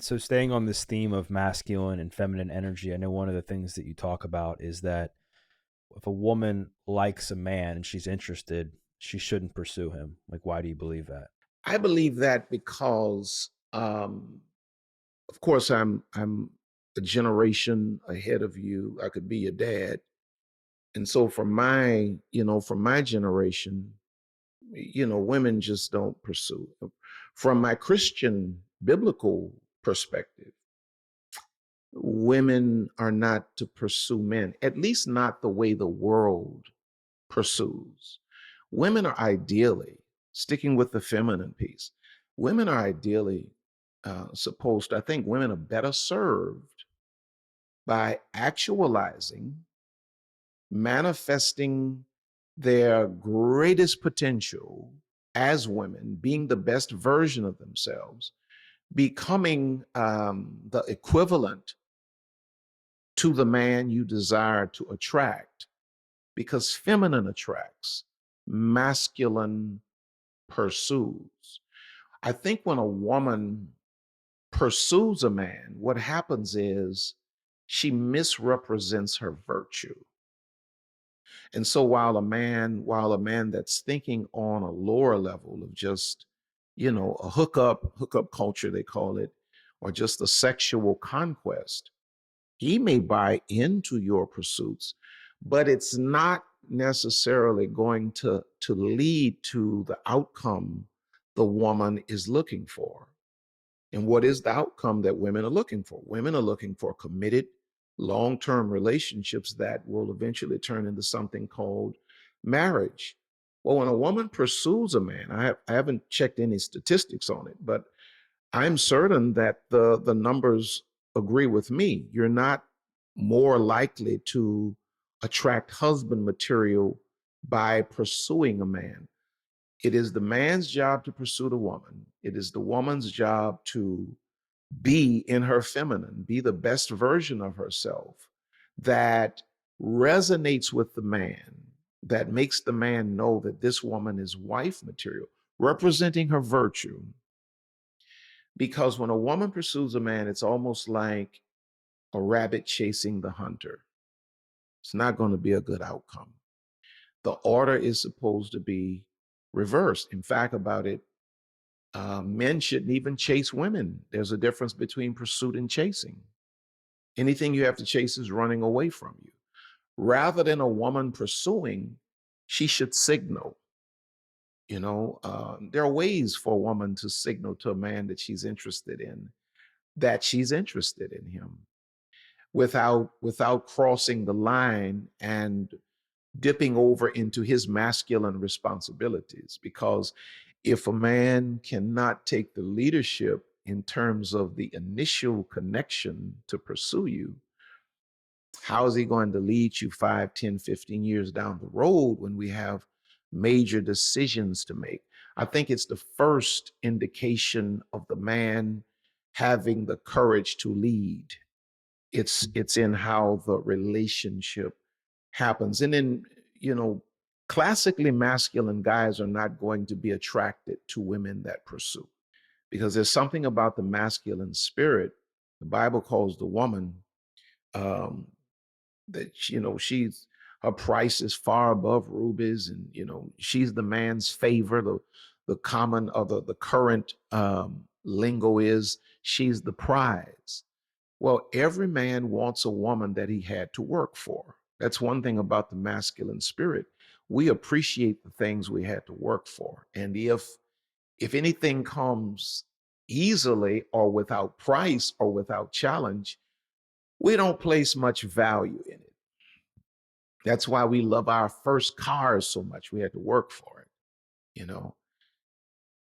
So staying on this theme of masculine and feminine energy, I know one of the things that you talk about is that if a woman likes a man and she's interested, she shouldn't pursue him. Like, why do you believe that? I believe that because, of course, I'm a generation ahead of you. I could be your dad, and so from my generation, women just don't pursue. From my Christian biblical perspective, women are not to pursue men, at least not the way the world pursues. Women are ideally, sticking with the feminine piece, women are ideally supposed to, I think women are better served by actualizing, manifesting their greatest potential as women, being the best version of themselves, becoming the equivalent to the man you desire to attract, because feminine attracts, masculine pursues. I think when a woman pursues a man, what happens is she misrepresents her virtue. And so while a man that's thinking on a lower level of just, a hookup culture, they call it, or just a sexual conquest, he may buy into your pursuits, but it's not necessarily going to lead to the outcome the woman is looking for. And what is the outcome that women are looking for? Women are looking for committed, long term relationships that will eventually turn into something called marriage. Well, when a woman pursues a man, I haven't checked any statistics on it, but I'm certain that the numbers agree with me. You're not more likely to attract husband material by pursuing a man. It is the man's job to pursue the woman. It is the woman's job to be in her feminine, be the best version of herself that resonates with the man, that makes the man know that this woman is wife material, representing her virtue. Because when a woman pursues a man, it's almost like a rabbit chasing the hunter. It's not going to be a good outcome. The order is supposed to be reversed. In fact, about it, men shouldn't even chase women. There's a difference between pursuit and chasing. Anything you have to chase is running away from you. Rather than a woman pursuing, she should signal. There are ways for a woman to signal to a man that she's interested in him, without crossing the line and dipping over into his masculine responsibilities. Because if a man cannot take the leadership in terms of the initial connection to pursue you, how is he going to lead you 5, 10, 15 years down the road when we have major decisions to make? I think it's the first indication of the man having the courage to lead. It's in how the relationship happens. And then, classically masculine guys are not going to be attracted to women that pursue, because there's something about the masculine spirit. The Bible calls the woman, um, that she's her price is far above rubies, and she's the man's favor. The common, or the current lingo is she's the prize. Well, every man wants a woman that he had to work for. That's one thing about the masculine spirit. We appreciate the things we had to work for. And if anything comes easily or without price or without challenge, we don't place much value in it. That's why we love our first cars so much. We had to work for it. You know,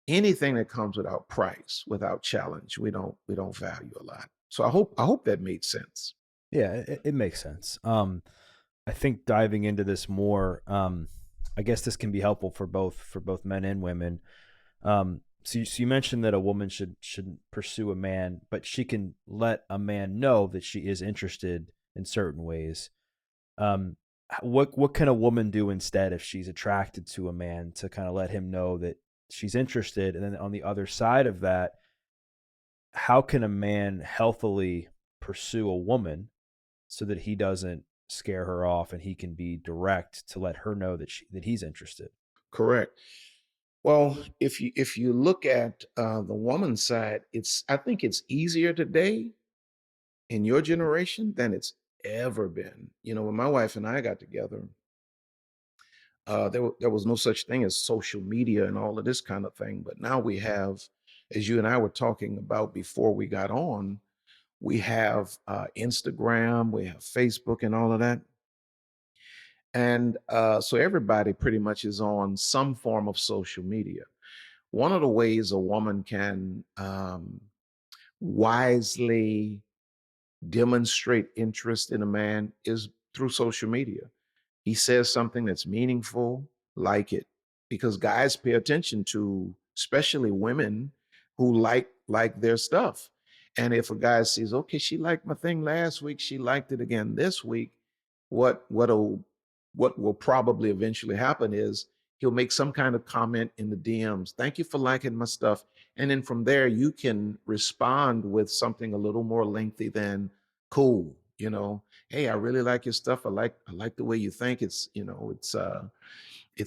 Anything that comes without price, without challenge, we don't value a lot. So I hope that made sense. Yeah, it makes sense. I think diving into this more, I guess this can be helpful for both men and women. So you mentioned that a woman should pursue a man, but she can let a man know that she is interested in certain ways. Um, what can a woman do instead if she's attracted to a man to kind of let him know that she's interested, and then on the other side of that, how can a man healthily pursue a woman so that he doesn't scare her off and he can be direct to let her know that he's interested? Correct. Well, if you look at the woman's side, I think it's easier today in your generation than it's ever been. When my wife and I got together, there was no such thing as social media and all of this kind of thing. But now we have, as you and I were talking about before we got on, we have Instagram, we have Facebook, and all of that. And so everybody pretty much is on some form of social media. One of the ways a woman can wisely demonstrate interest in a man is through social media. He says something that's meaningful, like it, because guys pay attention to, especially women who like their stuff. And if a guy sees, okay, she liked my thing last week, she liked it again this week, what'll what will probably eventually happen is he'll make some kind of comment in the DMs. Thank you for liking my stuff. And then from there, you can respond with something a little more lengthy than cool, hey, I really like your stuff. I like the way you think. It's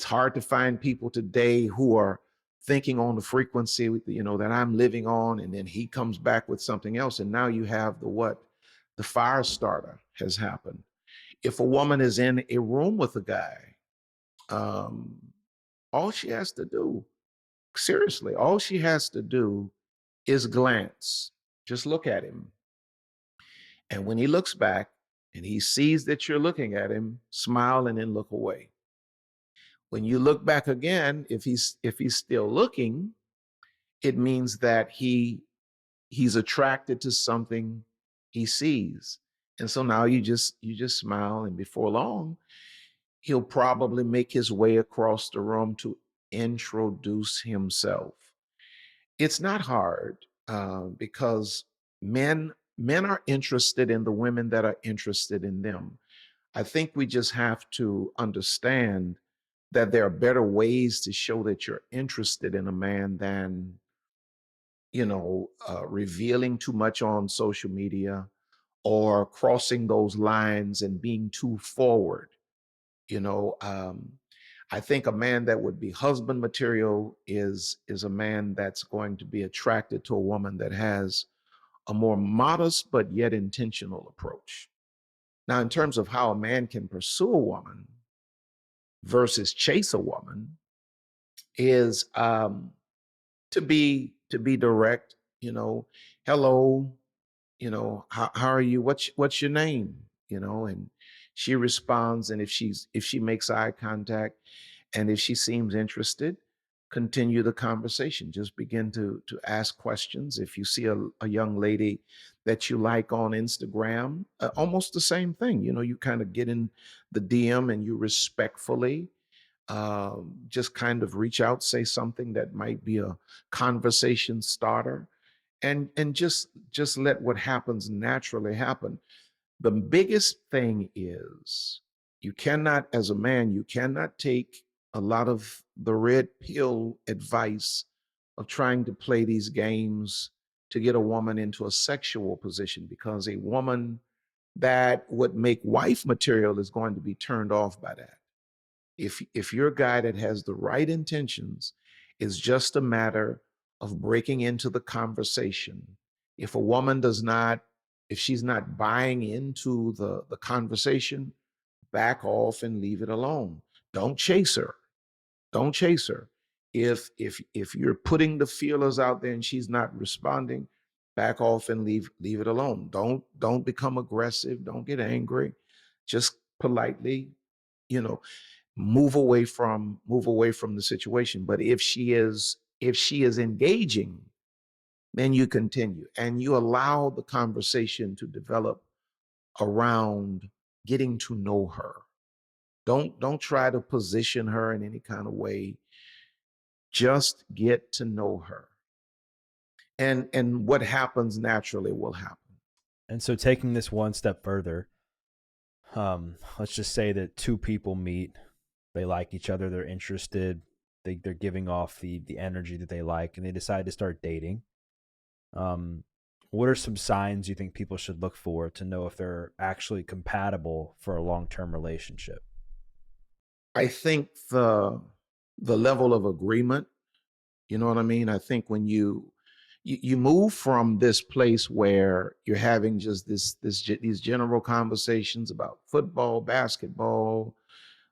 hard to find people today who are thinking on the frequency that I'm living on, and then he comes back with something else, and now you have the fire starter has happened. If a woman is in a room with a guy, um, all she has to do, seriously, all she has to do is glance. Just look at him. And when he looks back and he sees that you're looking at him, smile and then look away. When you look back again, if he's still looking, it means that he's attracted to something he sees. And so now you just smile, and before long, he'll probably make his way across the room to introduce himself. It's not hard, because men are interested in the women that are interested in them. I think we just have to understand that there are better ways to show that you're interested in a man than revealing too much on social media or crossing those lines and being too forward. you know um, I think a man that would be husband material is a man that's going to be attracted to a woman that has a more modest but yet intentional approach. Now, in terms of how a man can pursue a woman versus chase a woman, is to be direct. Hello, how are you? What's your name? And she responds, and if she makes eye contact, and if she seems interested, continue the conversation. Just begin to ask questions. If you see a young lady that you like on Instagram, almost the same thing. You kind of get in the DM and you respectfully just kind of reach out, say something that might be a conversation starter, and just let what happens naturally happen. The biggest thing is, you cannot, as a man, you cannot take a lot of the red pill advice of trying to play these games to get a woman into a sexual position, because a woman that would make wife material is going to be turned off by that. If you're a guy that has the right intentions, it's just a matter of breaking into the conversation. If a woman does not, if she's not buying into the conversation, back off and leave it alone. Don't chase her. Don't chase her. If you're putting the feelers out there and she's not responding, back off and leave it alone. Don't become aggressive. Don't get angry. Just politely, you know, move away from the situation. But if she is engaging, then you continue and you allow the conversation to develop around getting to know her. Don't try to position her in any kind of way. Just get to know her, and what happens naturally will happen. And so taking this one step further, let's just say that two people meet, they like each other, they're interested, they're giving off the energy that they like, and they decide to start dating. what are some signs you think people should look for to know if they're actually compatible for a long-term relationship? I think the level of agreement, you know what I mean? I think when you move from this place where you're having just these general conversations about football, basketball,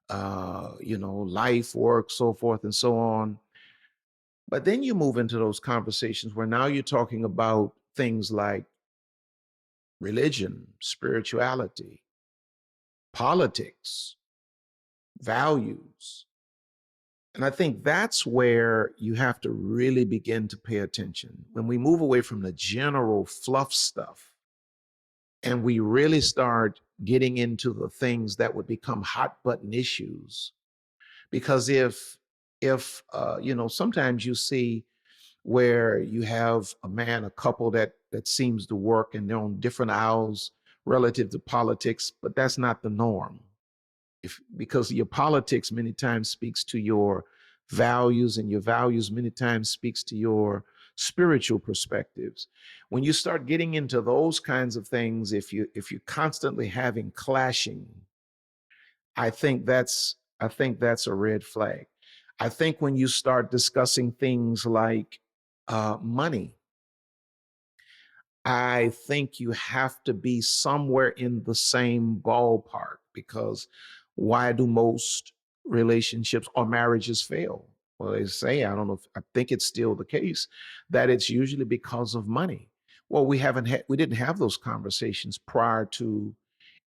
life, work, so forth and so on. But then you move into those conversations where now you're talking about things like religion, spirituality, politics, values. And I think that's where you have to really begin to pay attention. When we move away from the general fluff stuff and we really start getting into the things that would become hot button issues, because if sometimes you see where you have a couple that seems to work and they're on different aisles relative to politics, but that's not the norm. If because your politics many times speaks to your values, and your values many times speaks to your spiritual perspectives. When you start getting into those kinds of things, if you're constantly having clashing, I think that's a red flag. I think when you start discussing things like money, I think you have to be somewhere in the same ballpark, because why do most relationships or marriages fail? Well, they say, I don't know, I think it's still the case that it's usually because of money. Well, we didn't have those conversations prior to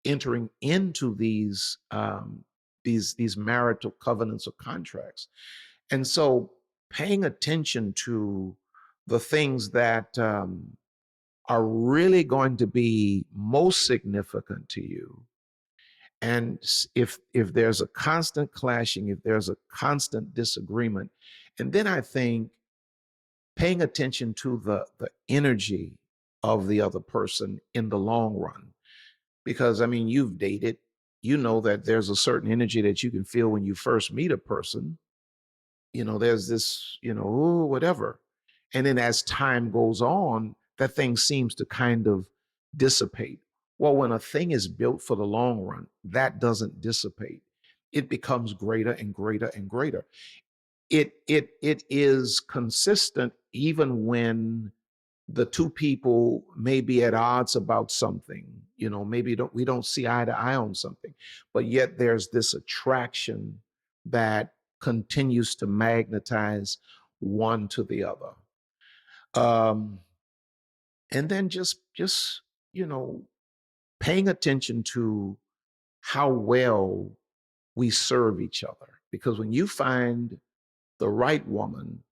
entering into these marital covenants or contracts. And so paying attention to the things that are really going to be most significant to you. And if there's a constant clashing, if there's a constant disagreement, and then I think paying attention to the energy of the other person in the long run. Because I mean, you've dated, you know that there's a certain energy that you can feel when you first meet a person. There's this, "Ooh, whatever." And then as time goes on, that thing seems to kind of dissipate. Well, when a thing is built for the long run, that doesn't dissipate. It becomes greater and greater and greater. It is consistent even when the two people may be at odds about something. Maybe we don't see eye to eye on something, but yet there's this attraction that continues to magnetize one to the other. um and then just you know paying attention to how well we serve each other, because when you find the right woman,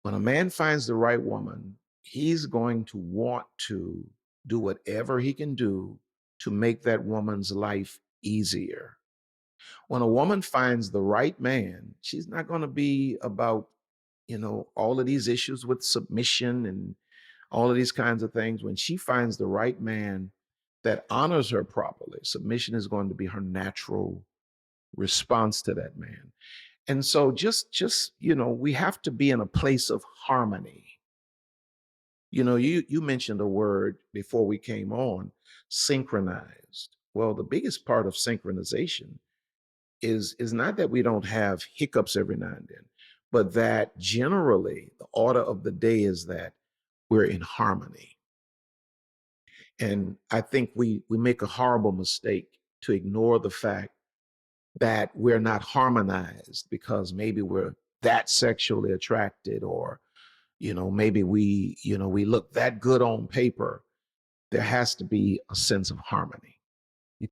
when a man finds the right woman, he's going to want to do whatever he can do to make that woman's life easier. When a woman finds the right man, she's not going to be about, all of these issues with submission and all of these kinds of things. When she finds the right man that honors her properly, submission is going to be her natural response to that man. And so we have to be in a place of harmony. You mentioned a word before we came on, synchronized. Well, the biggest part of synchronization is not that we don't have hiccups every now and then, but that generally the order of the day is that we're in harmony. And I think we make a horrible mistake to ignore the fact that we're not harmonized because maybe we're that sexually attracted, or maybe we look that good on paper. There has to be a sense of harmony.